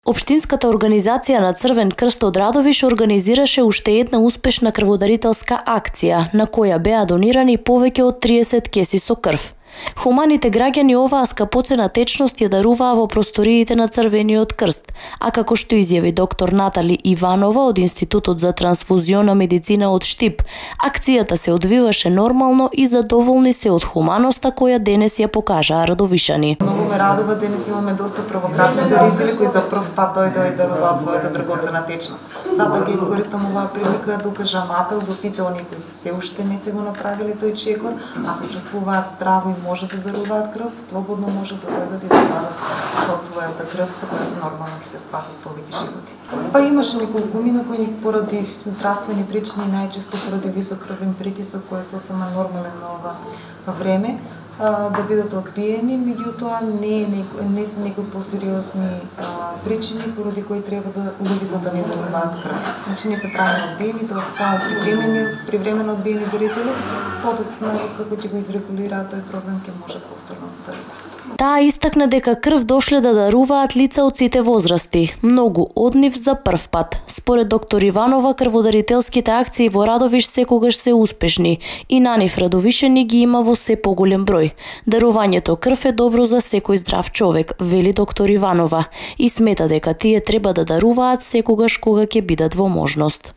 Општинската организација на Црвен крст од Радовиш организираше уште една успешна крводарителска акција, на која беа донирани повеќе од 30 кеси со крв. Хуманите граѓани оваа скапоцена течност ја даруваа во просториите на Црвениот крст, а како што изјави доктор Натали Иванова од Институтот за трансфузиона медицина од Штип, акцијата се одвиваше нормално и задоволни се од хуманоста која денес ја покажаа радовишани. Многу ме радува, денес имаме доста правократни дарители кои за прв пат дојдоа и даруваат својата драгоцена течност. Затоа ќе искористам оваа прилика да укажам апел до сите оние кои се уште не се го направиле тој чекор, а се чувствуваат здраво и може да даруваат крв, слободно може да дојдат и да дадат од својата крв, со која нормално ќе се спасат повеќе животи. Па имаше неколку мина кои поради здравствени причини, најчесто поради висок крвен притисок, кој е сосема нормален на ова време, да бидат одбиени, меѓутоа не се некои посериозни причини поради кои треба да луѓето да не даруваат крв. Значи не се трајно одбиени, тоа се само привремено одбиени дарители, подоцна како ќе го изрегулираат тој проблем ќе можат повторно да даруваат. Таа истакна дека крв дошле да даруваат лица од сите возрасти, многу од нив за прв пат. Според доктор Иванова, крводарителските акции во Радовиш секогаш се успешни и на нив радовишени ги има во се поголем број. Дарувањето крв е добро за секој здрав човек, вели доктор Иванова, и смета дека тие треба да даруваат секогаш кога ќе бидат во можност.